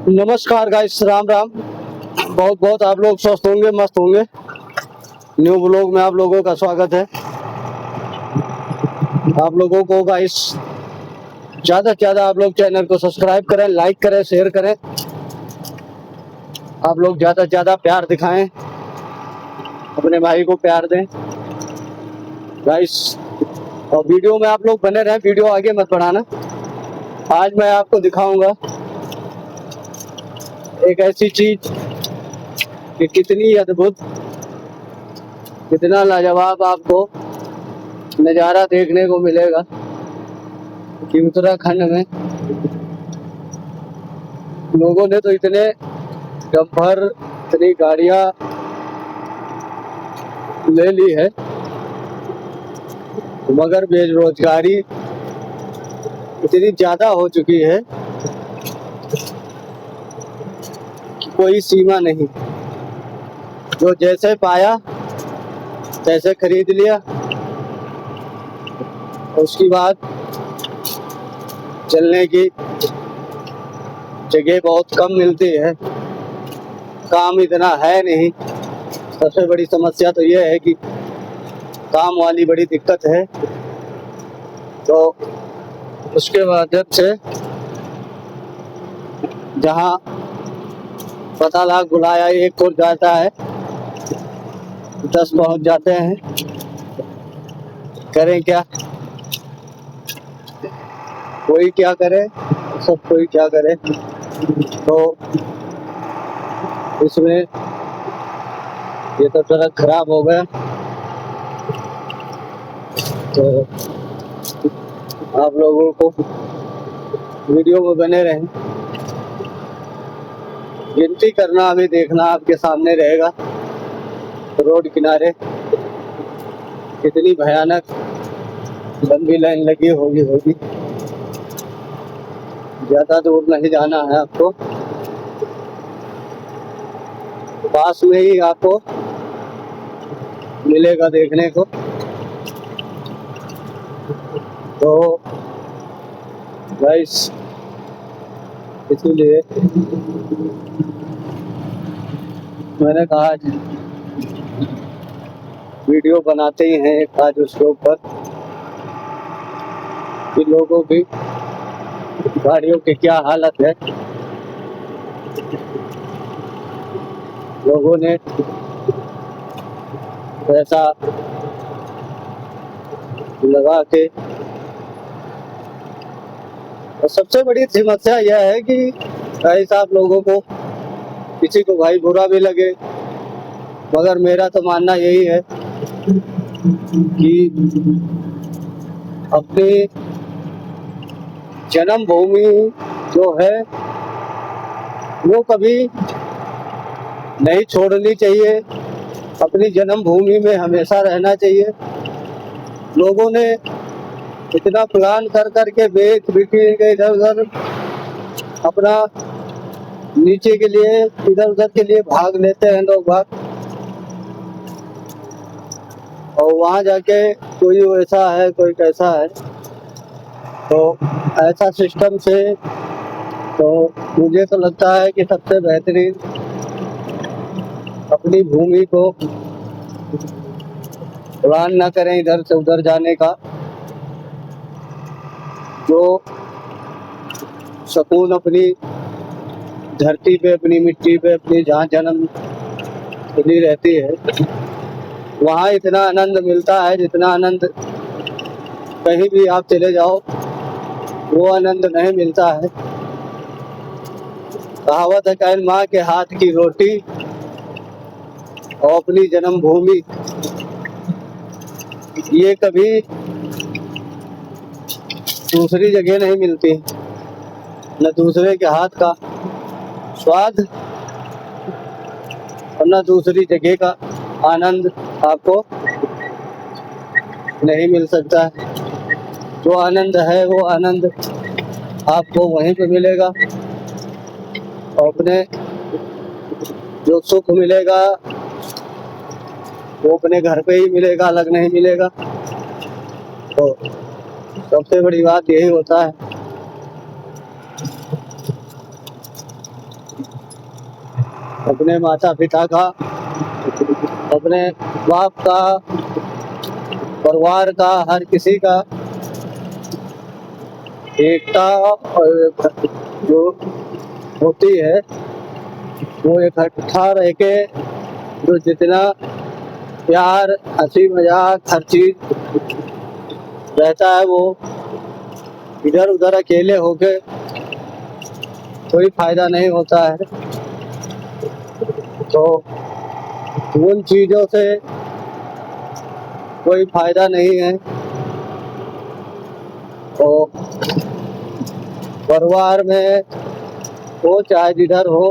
नमस्कार गाइस, राम राम। बहुत बहुत आप लोग स्वस्थ होंगे, मस्त होंगे। न्यू ब्लॉग में आप लोगों का स्वागत है। आप लोगों को गाइस ज़्यादा से ज़्यादा आप लोग चैनल को सब्सक्राइब करें, लाइक करें, शेयर करें। आप लोग ज़्यादा से ज़्यादा प्यार दिखाएं, अपने भाई को प्यार दें गाइस। और वीडियो में आप लोग बने रहें, वीडियो आगे मत बढ़ाना। आज मैं आपको दिखाऊंगा एक ऐसी चीज कि कितनी अद्भुत, कितना लाजवाब आपको नज़ारा देखने को मिलेगा कि उत्तराखंड में लोगों ने तो इतने डंपर, इतनी गाड़ियां ले ली है, मगर बेरोजगारी इतनी ज्यादा हो चुकी है कि कोई सीमा नहीं। जो जैसे पाया तैसे खरीद लिया। उसके बाद चलने की जगह बहुत कम मिलती है, काम इतना है नहीं। सबसे बड़ी समस्या तो यह है कि काम वाली बड़ी दिक्कत है। तो उसके माध्यम से जहाँ पता लाख बुलाया एक को जाता है, 10 पहुंच जाते हैं। करें क्या, कोई क्या करे, सब कोई क्या करे। तो इसमें ये तो ट्रक खराब हो गया। तो आप लोगों को वीडियो में बने रहें, गिनती करना अभी देखना आपके सामने रहेगा। रोड किनारे कितनी भयानक लंबी लाइन लगी होगी। ज्यादा दूर नहीं जाना है आपको, पास में ही आपको मिलेगा देखने को। तो गाइस इसीलिए मैंने कहा वीडियो बनाते ही हैं एक आज उसके ऊपर कि लोगों की गाड़ियों की क्या हालत है। लोगों ने पैसा लगा के, और सबसे बड़ी समस्या यह है कि ऐसा आप लोगों को किसी को भाई बुरा भी लगे, मगर मेरा तो मानना यही है कि अपनी जन्मभूमि जो है वो कभी नहीं छोड़नी चाहिए। अपनी जन्मभूमि में हमेशा रहना चाहिए। लोगों ने इतना प्लान कर करके बेच बिक्री के इधर उधर अपना नीचे के लिए, इधर उधर के लिए भाग लेते हैं लोग भाग। और वहाँ जाके कोई वैसा है, कोई कैसा है। तो ऐसा सिस्टम से तो मुझे तो लगता है कि सबसे बेहतरीन अपनी भूमि को प्लान ना करें इधर से उधर जाने का। जो सुकून अपनी धरती पे, अपनी मिट्टी पे, अपनी जहाँ जन्म खुली रहती है, वहाँ इतना आनंद मिलता है जितना आनंद कहीं भी आप चले जाओ वो आनंद नहीं मिलता है। कहावत है कि माँ के हाथ की रोटी और अपनी जन्मभूमि, ये कभी दूसरी जगह नहीं मिलती। न दूसरे के हाथ का स्वाद और न दूसरी जगह का आनंद आपको नहीं मिल सकता है। जो आनंद है वो आनंद आपको वहीं पे मिलेगा। और अपने जो सुख मिलेगा वो अपने घर पे ही मिलेगा, अलग नहीं मिलेगा। तो सबसे बड़ी बात यही होता है। अपने माता पिता का, अपने बाप का, परिवार का, हर किसी का एकता और जो होती है वो इकट्ठा रह के जो जितना प्यार, हंसी मजाक, हर चीज रहता है, वो इधर उधर अकेले होके कोई फायदा नहीं होता है। तो उन चीजों से कोई फायदा नहीं है। तो परिवार में हो चाहे जिधर हो,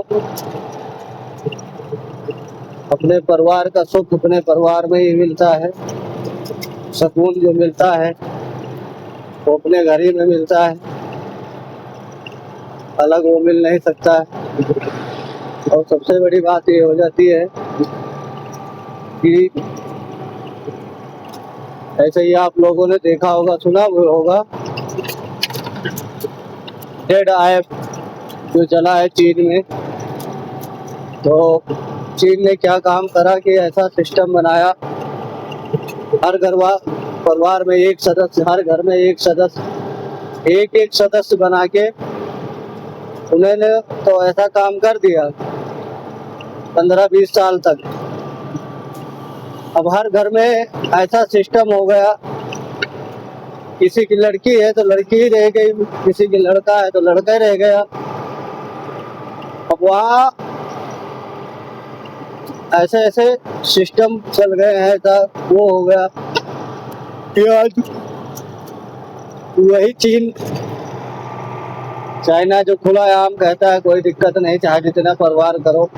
अपने परिवार का सुख अपने परिवार में ही मिलता है। सुकून जो मिलता है वो अपने घर ही में मिलता है, अलग वो मिल नहीं सकता है। और सबसे बड़ी बात ये हो जाती है कि ऐसे ही आप लोगों ने देखा होगा, सुना होगा, डेड आई जो चला है चीन में। तो चीन ने क्या काम करा कि ऐसा सिस्टम बनाया, हर परिवार में एक सदस्य, हर घर में एक सदस्य, एक सदस्य बना के उन्होंने तो ऐसा काम कर दिया 15-20 साल तक। अब हर घर में ऐसा सिस्टम हो गया, किसी की लड़की है तो लड़की ही रह गई, किसी की लड़का है तो लड़का ही रह गया। अब वहाँ ऐसे ऐसे सिस्टम चल गए हैं, वो हो गया कि आज वही चीन, चाइना जो खुला आम कहता है कोई दिक्कत नहीं, चाहे जितना परिवार करो,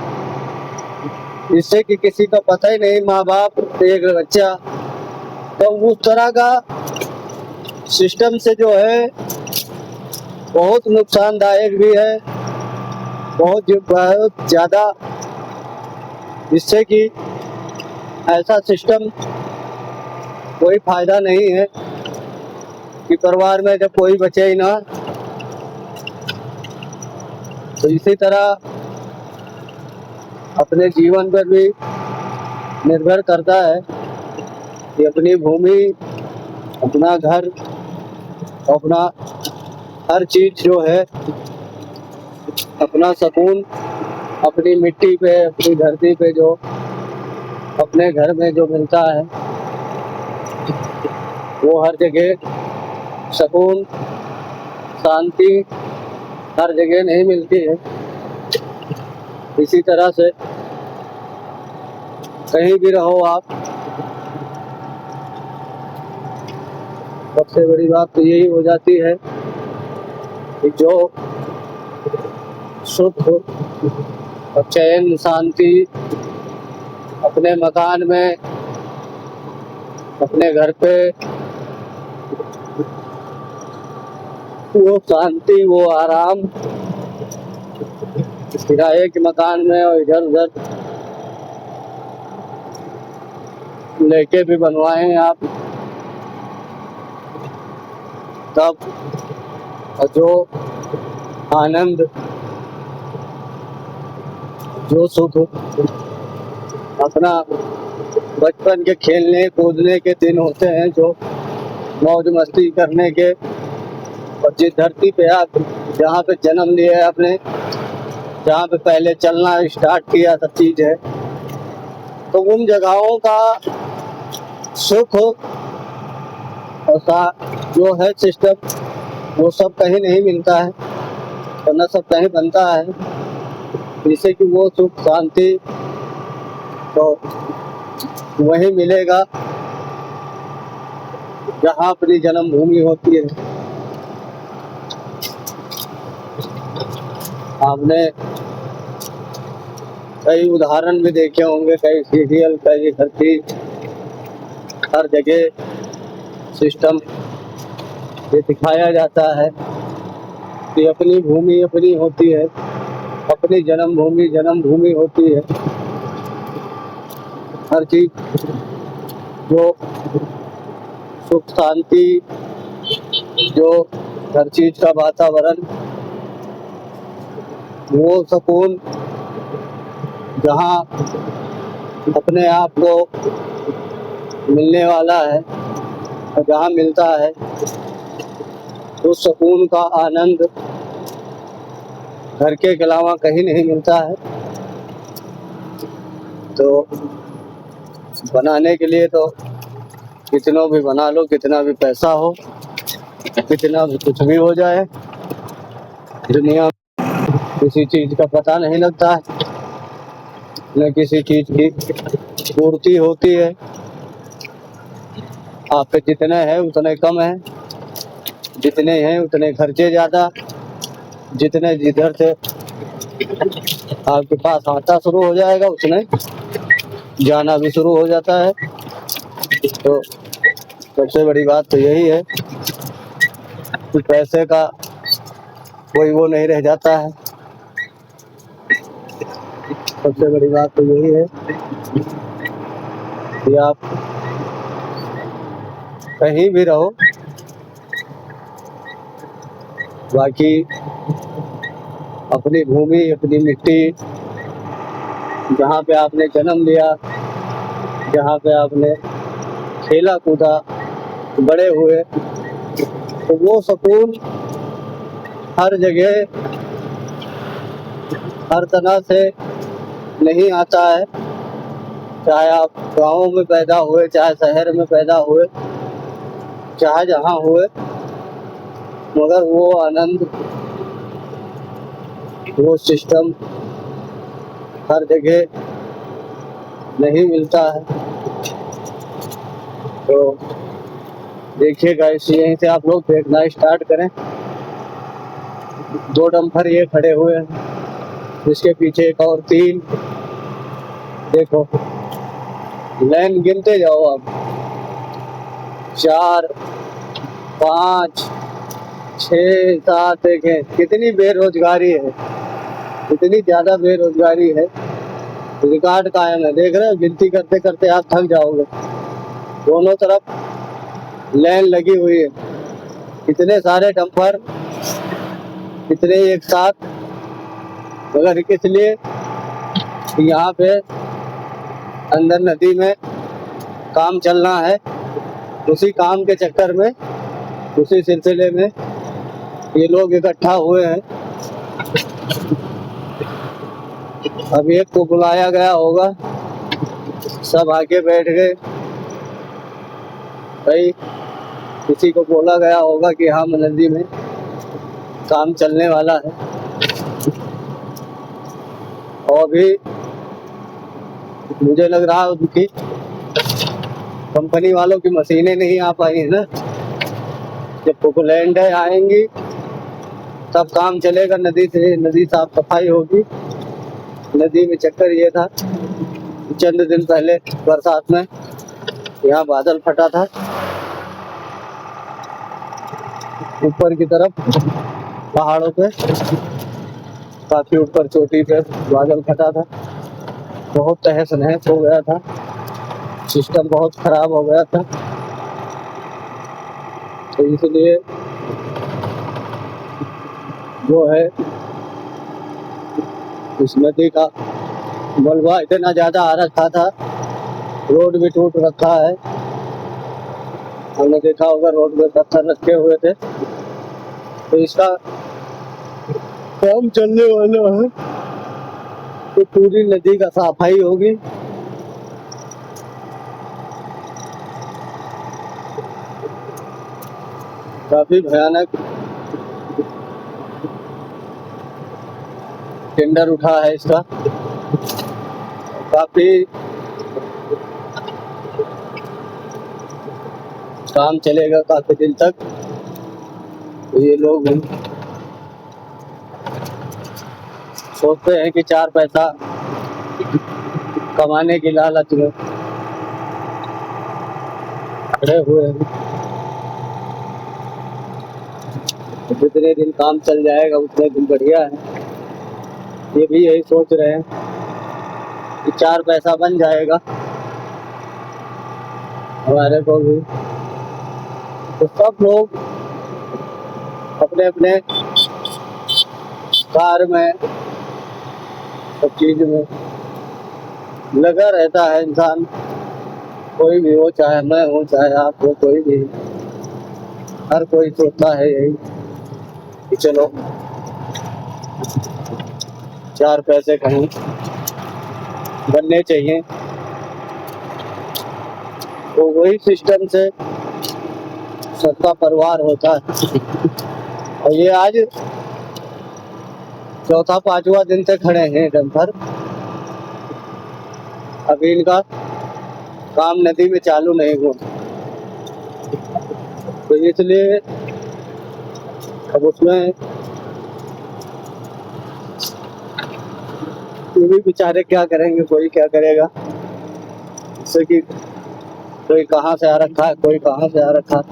इससे कि किसी का पता ही नहीं, माँ बाप एक बच्चा। तो उस तरह का सिस्टम से जो है बहुत नुकसानदायक भी है, बहुत ज़्यादा। इससे कि ऐसा सिस्टम कोई फायदा नहीं है कि परिवार में जब कोई बचे ही ना। तो इसी तरह अपने जीवन पर भी निर्भर करता है कि अपनी भूमि, अपना घर, अपना हर चीज जो है, अपना सुकून अपनी मिट्टी पे, अपनी धरती पे जो अपने घर में जो मिलता है, वो हर जगह सुकून, शांति हर जगह नहीं मिलती है। इसी तरह से कहीं भी रहो आप, सबसे बड़ी बात तो यही हो जाती है कि जो सुख और चैन, शांति अपने मकान में, अपने घर पे, वो शांति, वो आराम किराए के मकान में और इधर उधर लेके भी बनवाएं आप, तब जो आनंद, जो सुख अपना बचपन के खेलने कूदने के दिन होते हैं, जो मौज मस्ती करने के, और जिस धरती पे आप जहाँ पे जन्म लिया है आपने, जहाँ पे पहले चलना स्टार्ट किया सब चीज है, तो उन जगहों का सुख और जो है सिस्टम, वो सब कहीं नहीं मिलता है और न सब कहीं बनता है। जिससे कि वो सुख शांति तो वही मिलेगा जहाँ अपनी जन्मभूमि होती है। आपने कई उदाहरण भी देखे होंगे, कई सीरियल, कई हर चीज, हर जगह सिस्टम ये दिखाया जाता है कि अपनी भूमि अपनी होती है, अपनी जन्मभूमि होती है। हर चीज जो सुख शांति, जो हर चीज का वातावरण, वो सुकून जहाँ अपने आप को मिलने वाला है और जहाँ मिलता है उस सुकून का आनंद घर के अलावा कहीं नहीं मिलता है। तो बनाने के लिए तो कितना भी बना लो, कितना भी पैसा हो, कितना भी कुछ भी हो जाए, दुनिया में किसी चीज़ का पता नहीं लगता है, न किसी चीज़ की पूर्ति होती है। आप पे जितने हैं उतने कम है, जितने हैं उतने खर्चे ज़्यादा, जितने जिधर से आपके पास आता शुरू हो जाएगा उतने जाना भी शुरू हो जाता है। तो सबसे बड़ी बात तो यही है कि पैसे का कोई वो नहीं रह जाता है। सबसे बड़ी बात तो यही है कि आप कहीं भी रहो, बाकी अपनी भूमि, अपनी मिट्टी, जहाँ पे आपने जन्म लिया, जहाँ पे आपने खेला कूदा, बड़े हुए, तो वो सुकून हर जगह हर तरह से नहीं आता है। चाहे आप गाँव में पैदा हुए, चाहे शहर में पैदा हुए, चाहे जहाँ हुए, मगर वो आनंद, वो सिस्टम हर जगह नहीं मिलता है। तो देखिएगा, इसी यहीं से आप लोग देखना स्टार्ट करें। 2 डंपर ये खड़े हुए हैं, इसके पीछे एक और 3, देखो लाइन गिनते जाओ आप, 4 5 6 7, देखें कितनी बेरोजगारी है, इतनी ज़्यादा बेरोजगारी है, रिकॉर्ड कायम है। देख रहे हो, गिनती करते करते आप थक जाओगे। दोनों तरफ लाइन लगी हुई है, इतने सारे डंपर, इतने एक साथ, मगर किस लिए? यहाँ पे अंदर नदी में काम चलना है। उसी काम के चक्कर में, उसी सिलसिले में ये लोग इकट्ठा हुए हैं। अब एक को बुलाया गया होगा, सब आके बैठ गए। भाई किसी को बोला गया होगा कि हाँ नदी में काम चलने वाला है, और भी मुझे लग रहा है उनकी कंपनी वालों की मशीनें नहीं आ पाई है ना। जब पोकलैंड आएंगी तब काम चलेगा, नदी से नदी साफ सफाई होगी। नदी में चक्कर ये था, चंद दिन पहले बरसात में यहाँ बादल फटा था, ऊपर की तरफ पहाड़ों पे, काफी ऊपर चोटी पे बादल फटा था, बहुत तहस नहस हो गया था, सिस्टम बहुत खराब हो गया था। तो इसलिए जो है इस नदी का मलबा इतना ज़्यादा आ रखा था, रोड भी टूट रखा है। हमने देखा होगा रोड में पत्थर रखे हुए थे। तो इसका काम चलने वाला है, तो पूरी नदी का सफाई होगी। काफी भयानक टेंडर उठा है इसका, काफी काम चलेगा काफी दिन तक। तो ये लोग सोचते हैं कि 4 पैसा कमाने की लालच में खड़े हुए हैं। जितने दिन काम चल जाएगा उतने दिन बढ़िया है। ये भी यही सोच रहे हैं कि 4 पैसा बन जाएगा हमारे को भी। तो सब लोग अपने अपने कार में, सब चीज में लगा रहता है इंसान, कोई भी हो, चाहे मैं हूँ चाहे आप हो, कोई भी, हर कोई सोचता है यही कि चलो 4 पैसे कहीं बनने चाहिए। तो वही सिस्टम से सबका परिवार होता है। और ये आज चौथा पांचवा दिन से खड़े हैं डंपर, अभी इनका काम नदी में चालू नहीं हुआ, तो इसलिए अब उसमें ये भी बेचारे क्या करेंगे, कोई क्या करेगा, जैसे कि कोई कहाँ से आ रखा है, कोई कहाँ से आ रखा है,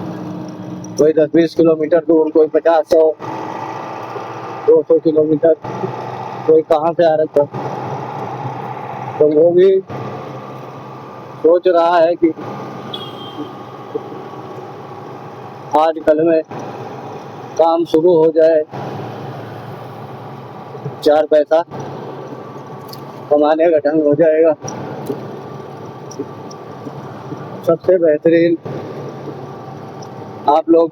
कोई 10-20 किलोमीटर दूर, कोई 50-100-200 किलोमीटर, कोई कहाँ से आ रखा है। तो वो भी सोच रहा है कि आज कल में काम शुरू हो जाए, 4 पैसा कमाने का ढंग हो जाएगा। सबसे बेहतरीन आप लोग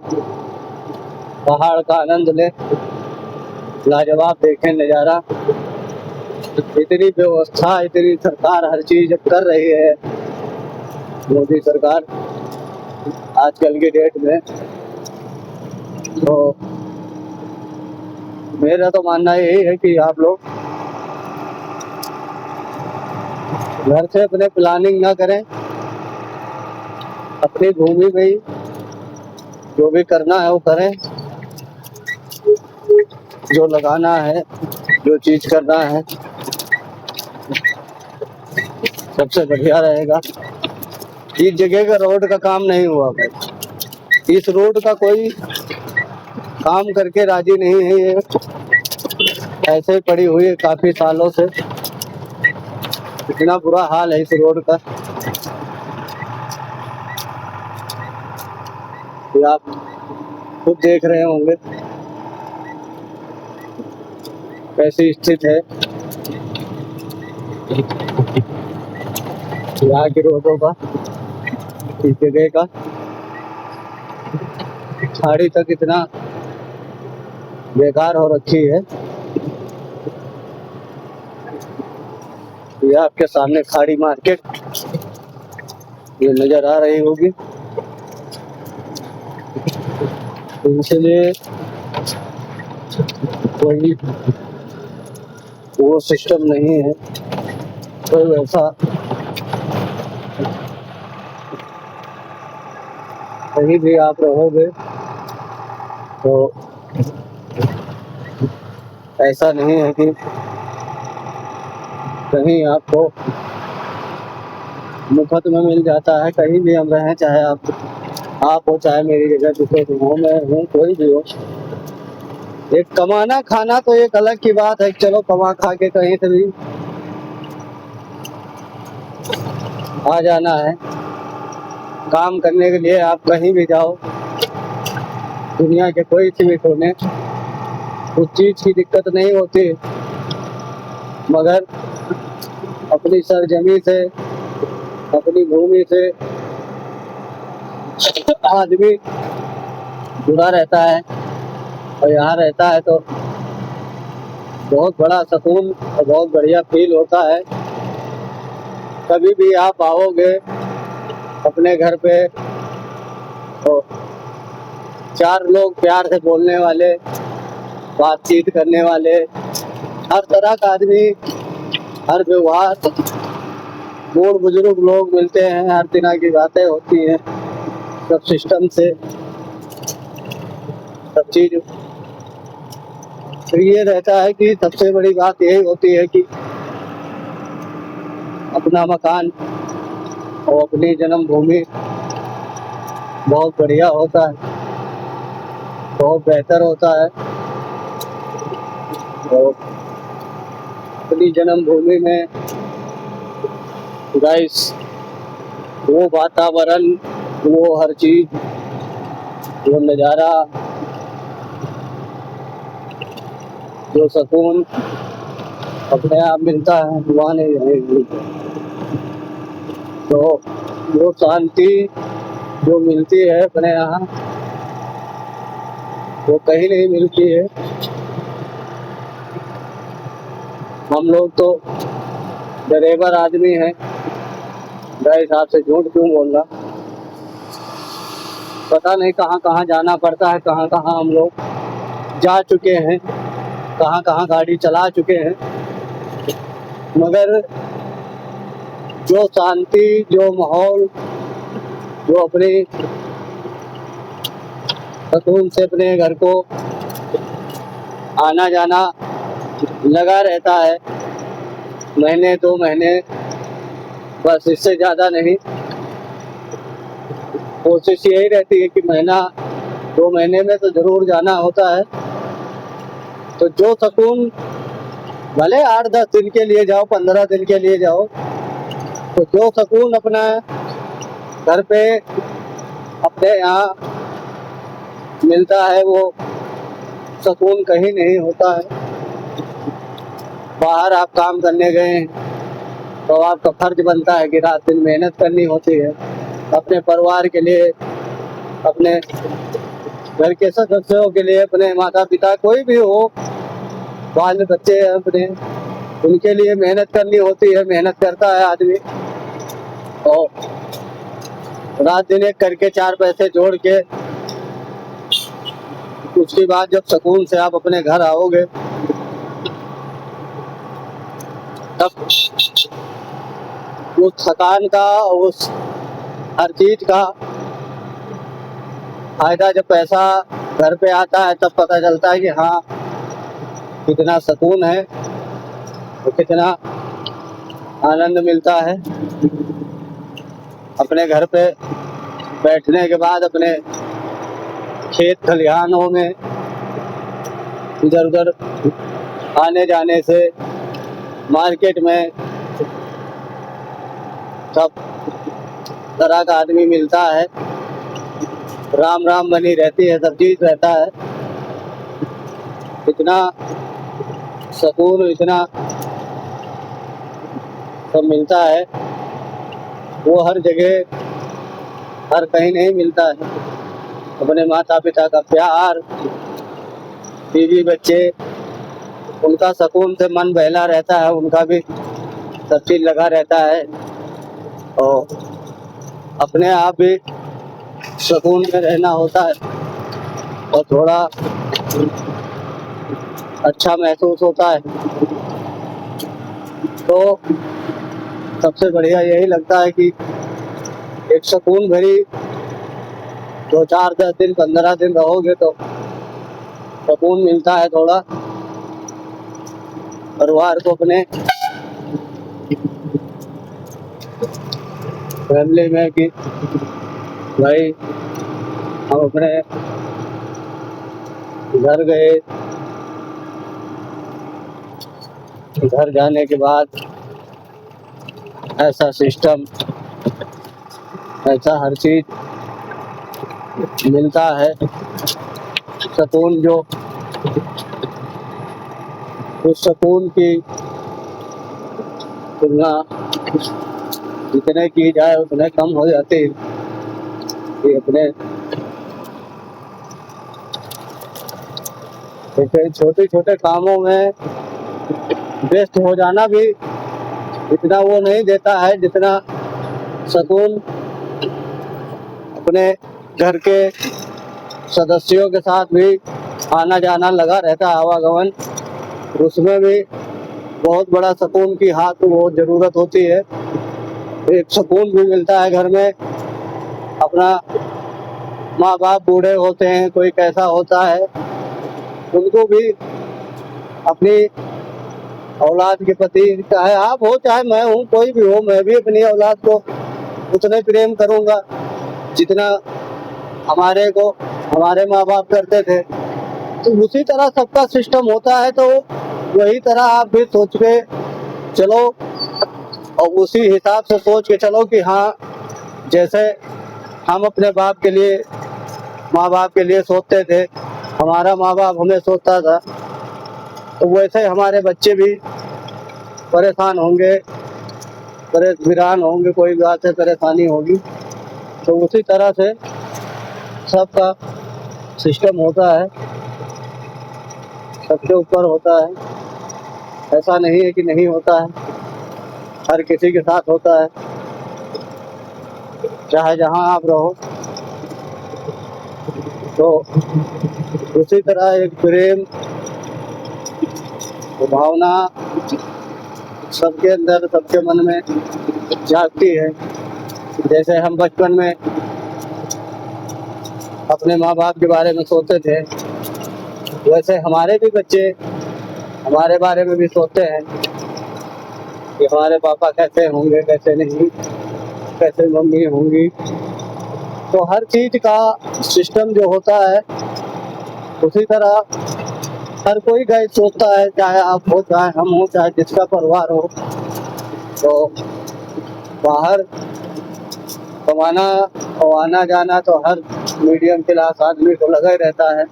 पहाड़ का आनंद लें, लाजवाब देखें नज़ारा। इतनी व्यवस्था, इतनी सरकार हर चीज कर रही है मोदी सरकार आजकल की डेट में। तो मेरा तो मानना यही है कि आप लोग घर से अपने प्लानिंग ना करें, अपनी भूमि में ही जो भी करना है वो करें, जो लगाना है, जो चीज करना है, सबसे बढ़िया रहेगा। इस जगह का रोड का काम नहीं हुआ भाई, इस रोड का कोई काम करके राजी नहीं है, ये ऐसे ही पड़ी हुई है काफी सालों से। इतना बुरा हाल है इस रोड का कि आप खुद देख रहे होंगे कैसी स्थिति है यहाँ की रोडों का, इस जगह का। खाड़ी तक इतना बेकार हो रखी है। ये आपके सामने खाड़ी मार्केट ये नजर आ रही होगी, तो इसलिए कोई वो सिस्टम नहीं है, कोई वैसा कहीं भी आप रहोगे तो ऐसा नहीं है कि कहीं आपको मुफ्त में मिल जाता है। कहीं भी हम रहें, चाहे आप हो चाहे मेरी जगह जिसे भी हो, मैं हूँ, कोई भी हो, एक कमाना खाना तो एक अलग की बात है। चलो कमा खा के कहीं से भी आ जाना है, काम करने के लिए आप कहीं भी जाओ दुनिया के कोई सी भी कोने, उस चीज की दिक्कत नहीं होती। मगर अपनी सरजमी से, अपनी भूमि से आदमी जुड़ा रहता है और यहाँ रहता है तो बहुत बड़ा सुकून और बहुत बढ़िया फील होता है। कभी भी आप आओगे अपने घर पे तो 4 लोग प्यार से बोलने वाले, बातचीत करने वाले, हर तरह का आदमी, हर व्यवहार, बूढ़ बुजुर्ग लोग मिलते हैं, हर तरह की बातें होती हैं, सब सिस्टम से सब चीज। तो ये रहता है कि सबसे बड़ी बात यही होती है कि अपना मकान और अपनी जन्मभूमि बहुत बढ़िया होता है, बहुत बेहतर होता है। और अपनी जन्मभूमि में गाइस वो वातावरण, वो हर चीज, वो नज़ारा, जो सुकून अपने आप मिलता है, वहाँ नहीं मिलता। तो वो शांति जो मिलती है अपने यहाँ, वो कहीं नहीं मिलती है। हम लोग तो ड्राइवर आदमी हैं, मेरे हिसाब से झूठ क्यों बोलना, पता नहीं कहाँ कहाँ जाना पड़ता है, कहाँ कहाँ हम लोग जा चुके हैं, कहाँ कहाँ गाड़ी चला चुके हैं, मगर जो शांति, जो माहौल, जो अपनी सुकून से अपने घर को आना जाना लगा रहता है, महीने 2 महीने, बस इससे ज़्यादा नहीं। कोशिश यही रहती है कि महीना 2 महीने में तो ज़रूर जाना होता है। तो जो सुकून, भले 8-10 दिन के लिए जाओ, 15 दिन के लिए जाओ, तो जो सुकून अपना घर पे अपने यहाँ मिलता है, वो सुकून कहीं नहीं होता है। बाहर आप काम करने गए हैं तो आपका फर्ज बनता है कि रात दिन मेहनत करनी होती है अपने परिवार के लिए, अपने घर के सदस्यों के लिए, अपने माता पिता कोई भी हो, बाल बच्चे अपने, उनके लिए मेहनत करनी होती है। मेहनत करता है आदमी और रात दिन एक करके 4 पैसे जोड़ के उसके बाद जब सुकून से आप अपने घर आओगे, तब उस थकान का, उस हर चीज का फायदा जब पैसा घर पे आता है, तब पता चलता है कि हाँ कितना सुकून है, तो कितना आनंद मिलता है। अपने घर पे बैठने के बाद अपने खेत खलिहानों में इधर उधर आने जाने से, मार्केट में सब तरह का आदमी मिलता है, राम राम बनी रहती है, सब चीज रहता है। इतना सुकून, इतना सब मिलता है, वो हर जगह, हर कहीं नहीं मिलता है। अपने माता पिता का प्यार, बीवी बच्चे, उनका सुकून से मन बहला रहता है, उनका भी सब चीज लगा रहता है, और अपने आप भी सुकून में रहना होता है और थोड़ा अच्छा महसूस होता है। तो सबसे बढ़िया यही लगता है कि एक सुकून भरी 2, 4, 10 दिन, 15 दिन रहोगे तो सुकून मिलता है थोड़ा परिवार को, अपने फैमिली में, कि भाई हम अपने घर गए, घर जाने के बाद ऐसा सिस्टम, ऐसा हर चीज मिलता है, सुकून, जो उस सुकून की तुलना जितने की जाए उतने कम हो जाती है। कि अपने छोटे छोटे कामों में व्यस्त हो जाना भी इतना वो नहीं देता है जितना सुकून अपने घर के सदस्यों के साथ भी आना जाना लगा रहता है, आवागमन, उसमें भी बहुत बड़ा सुकून की हाथ वो जरूरत होती है। एक सुकून भी मिलता है घर में। अपना माँ बाप बूढ़े होते हैं, कोई कैसा होता है, उनको भी अपनी औलाद के प्रति, चाहे आप हो चाहे मैं हूँ, कोई भी हो, मैं भी अपनी औलाद को उतने प्रेम करूँगा जितना हमारे को हमारे माँ बाप करते थे। तो उसी तरह सबका सिस्टम होता है, तो वही तरह आप भी सोच के चलो और उसी हिसाब से सोच के चलो कि हाँ, जैसे हम अपने बाप के लिए, माँ बाप के लिए सोचते थे, हमारा माँ बाप हमें सोचता था, तो वैसे हमारे बच्चे भी परेशान होंगे, वीरान होंगे, कोई बात से परेशानी होगी, तो उसी तरह से सबका सिस्टम होता है, सबके ऊपर होता है। ऐसा नहीं है कि नहीं होता है, हर किसी के साथ होता है, चाहे जहाँ आप रहो। तो उसी तरह एक प्रेम भावना सबके अंदर, सबके मन में जागती है। जैसे हम बचपन में अपने माँ बाप के बारे में सोचते थे, वैसे हमारे भी बच्चे हमारे बारे में भी सोचते हैं कि हमारे पापा कैसे होंगे, कैसे नहीं, कैसे मम्मी होंगी। तो हर चीज का सिस्टम जो होता है, उसी तरह हर कोई गाइड सोचता है, चाहे आप हो, चाहे हम हो, चाहे जिसका परिवार हो। तो बाहर कमाना और आना जाना तो हर मीडियम क्लास आदमी को लगा ही रहता है,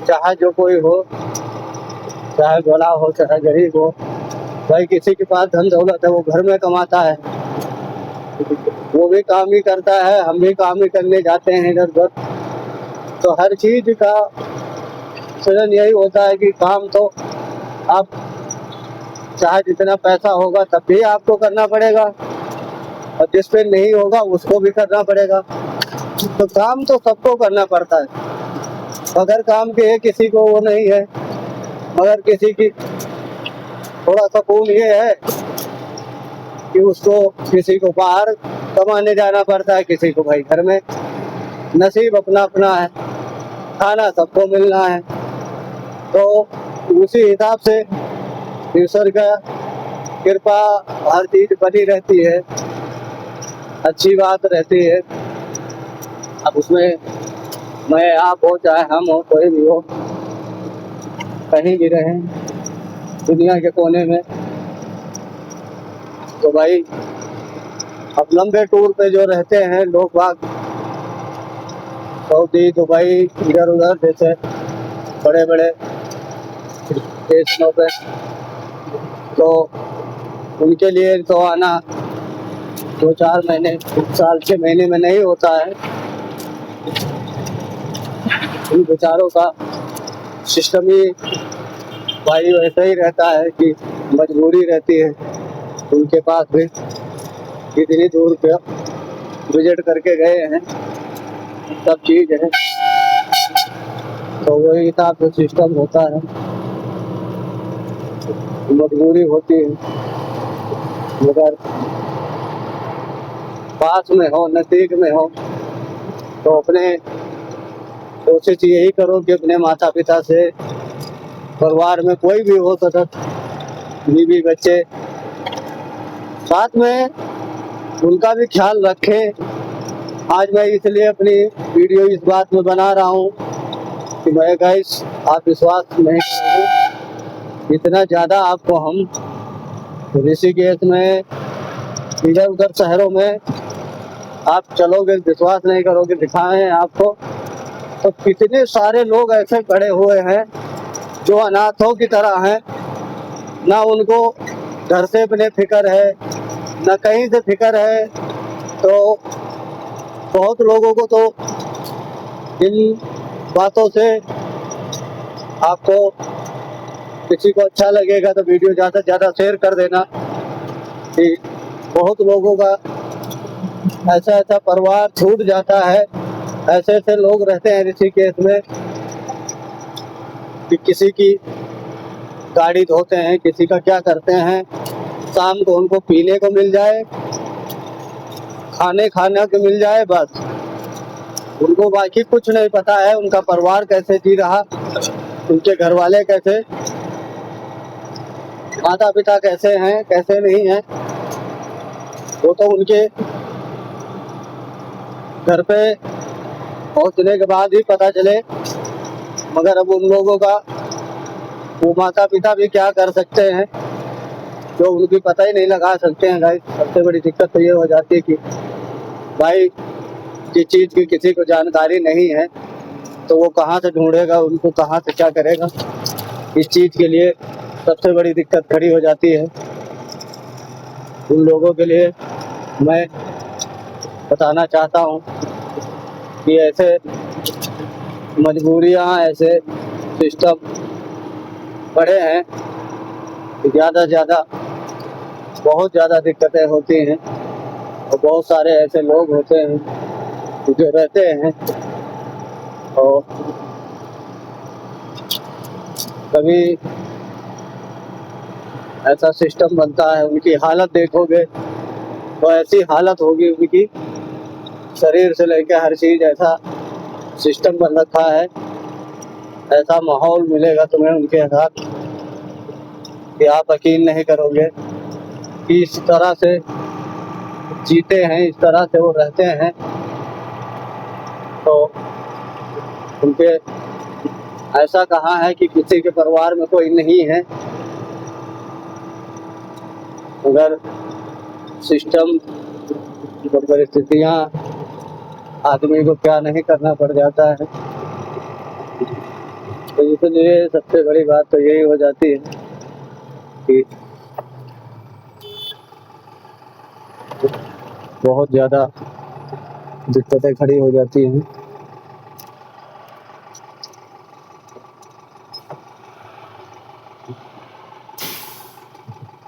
चाहे जो कोई हो, चाहे बड़ा हो चाहे गरीब हो। भाई किसी के पास धन दौलत है, वो घर में कमाता है, वो भी काम ही करता है, हम भी काम ही करने जाते हैं इधर उधर। तो हर चीज का सजन यही होता है कि काम तो आप चाहे जितना पैसा होगा तब भी आपको करना पड़ेगा, और जिस पे नहीं होगा उसको भी करना पड़ेगा। तो काम तो सबको करना पड़ता है, अगर काम के है किसी को वो नहीं है, मगर किसी की थोड़ा सुकून ये है कि उसको किसी को बाहर कमाने जाना पड़ता है, किसी को भाई घर में। नसीब अपना अपना है, खाना सबको मिलना है। तो उसी हिसाब से ईश्वर का कृपा हर चीज बनी रहती है, अच्छी बात रहती है। अब उसमें मैं आप हो चाहे हम हो, कोई भी हो, कहीं भी रहें दुनिया के कोने में, तो भाई अब लंबे टूर पे जो रहते हैं लोग बाग, सऊदी, दुबई, इधर उधर, जैसे बड़े बड़े स्टेशनों पे, तो उनके लिए तो आना 2-4 महीने, साल 6 महीने में नहीं होता है। उन बेचारों का सिस्टम ही भाई वैसा ही रहता है कि मजबूरी रहती है उनके पास भी, इतनी दूर पे विजिट करके गए हैं, सब चीज है। तो वही हिसाब से सिस्टम होता है, मजबूरी होती है। मगर पास में हो, नजदीक में हो, तो अपने कोशिश यही करो कि अपने माता पिता से, परिवार में कोई भी हो सदस्य, बीवी बच्चे, साथ में उनका भी ख्याल रखें। आज मैं इसलिए अपनी वीडियो इस बात में बना रहा हूँ कि मैं गाइस, आप विश्वास नहीं करोगे, इतना ज़्यादा आपको हम ऋषिकेश में, इधर उधर शहरों में आप चलोगे, विश्वास नहीं करोगे, दिखाएं आपको। तो कितने सारे लोग ऐसे खड़े हुए हैं जो अनाथों की तरह हैं, ना उनको घर से अपने फिक्र है, ना कहीं से फिक्र है। तो बहुत लोगों को तो इन बातों से, आपको किसी को अच्छा लगेगा तो वीडियो ज़्यादा से ज़्यादा शेयर कर देना कि बहुत लोगों का ऐसा ऐसा परिवार छूट जाता है, ऐसे ऐसे लोग रहते हैं ऋषिकेश में कि किसी की गाड़ी धोते हैं, किसी का क्या करते हैं, शाम को उनको पीने को मिल जाए, खाने को मिल जाए, बस उनको बाकी कुछ नहीं पता है उनका परिवार कैसे जी रहा, उनके घर वाले कैसे, माता पिता कैसे हैं, कैसे नहीं हैं, वो तो उनके घर पे पहुंचने के बाद ही पता चले। मगर अब उन लोगों का, वो माता पिता भी क्या कर सकते हैं जो उनकी पता ही नहीं लगा सकते हैं। भाई सबसे बड़ी दिक्कत तो ये हो जाती है कि भाई जिस चीज़ की किसी को जानकारी नहीं है तो वो कहाँ से ढूंढेगा, उनको कहाँ से क्या करेगा। इस चीज़ के लिए सबसे बड़ी दिक्कत खड़ी हो जाती है। उन लोगों के लिए मैं बताना चाहता हूँ कि ऐसे मजबूरियाँ, ऐसे सिस्टम बड़े हैं कि ज़्यादा से ज़्यादा बहुत ज़्यादा दिक्कतें होती हैं, और बहुत सारे ऐसे लोग होते हैं जो रहते हैं और कभी ऐसा सिस्टम बनता है, उनकी हालत देखोगे तो ऐसी हालत होगी उनकी, शरीर से लेकर हर चीज़ ऐसा सिस्टम बन रखा है, ऐसा माहौल मिलेगा तुम्हें उनके साथ कि आप यकीन नहीं करोगे कि इस तरह से जीते हैं, इस तरह से वो रहते हैं। तो उनके ऐसा कहाँ है कि किसी के परिवार में कोई नहीं है, मगर सिस्टम और परिस्थितियाँ आदमी को क्या नहीं करना पड़ जाता है। तो इसलिए सबसे बड़ी बात तो यही हो जाती है कि बहुत ज़्यादा दिक्कतें खड़ी हो जाती हैं।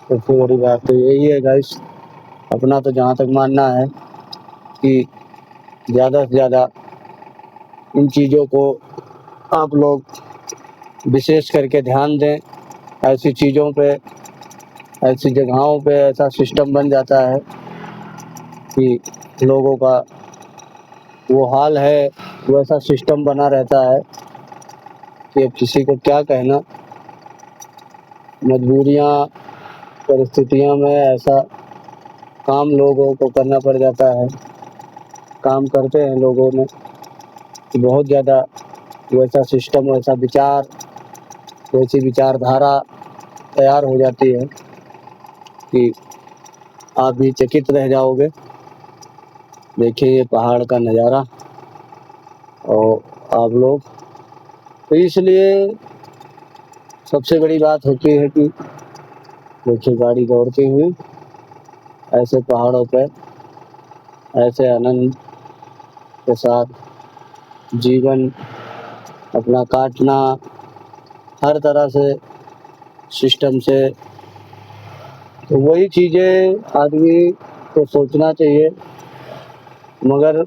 सबसे बड़ी बात तो यही है गाइस, अपना तो जहाँ तक मानना है कि ज़्यादा से ज़्यादा इन चीज़ों को आप लोग विशेष करके ध्यान दें। ऐसी चीज़ों पे, ऐसी जगहों पे ऐसा सिस्टम बन जाता है कि लोगों का वो हाल है, वैसा सिस्टम बना रहता है कि अब किसी को क्या कहना। मजबूरियाँ, परिस्थितियों में ऐसा काम लोगों को करना पड़ जाता है, काम करते हैं लोगों में कि बहुत ज़्यादा वैसा सिस्टम, वैसा विचार, वैसी विचारधारा तैयार हो जाती है कि आप भी चकित रह जाओगे। देखिए ये पहाड़ का नज़ारा, और आप लोग तो इसलिए सबसे बड़ी बात होती है कि देखिए गाड़ी दौड़ती हुई ऐसे पहाड़ों पर ऐसे आनंद के साथ जीवन अपना काटना, हर तरह से सिस्टम से। तो वही चीज़ें आदमी को सोचना चाहिए, मगर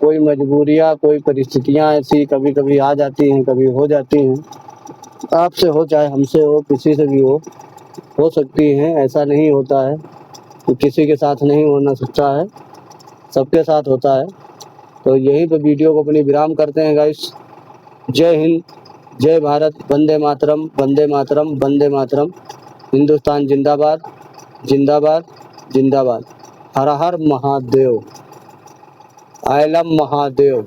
कोई मजबूरियाँ, कोई परिस्थितियाँ ऐसी कभी कभी आ जाती हैं, कभी हो जाती हैं। आपसे हो चाहे हमसे हो, किसी से भी हो सकती हैं। ऐसा नहीं होता है कि किसी के साथ नहीं होना सकता है, सबके साथ होता है। तो यहीं पे वीडियो को अपनी विराम करते हैं गाइस। जय हिंद, जय भारत, वंदे मातरम, वंदे मातरम, वंदे मातरम। हिंदुस्तान जिंदाबाद, जिंदाबाद, जिंदाबाद। हर हर महादेव, आयलम महादेव।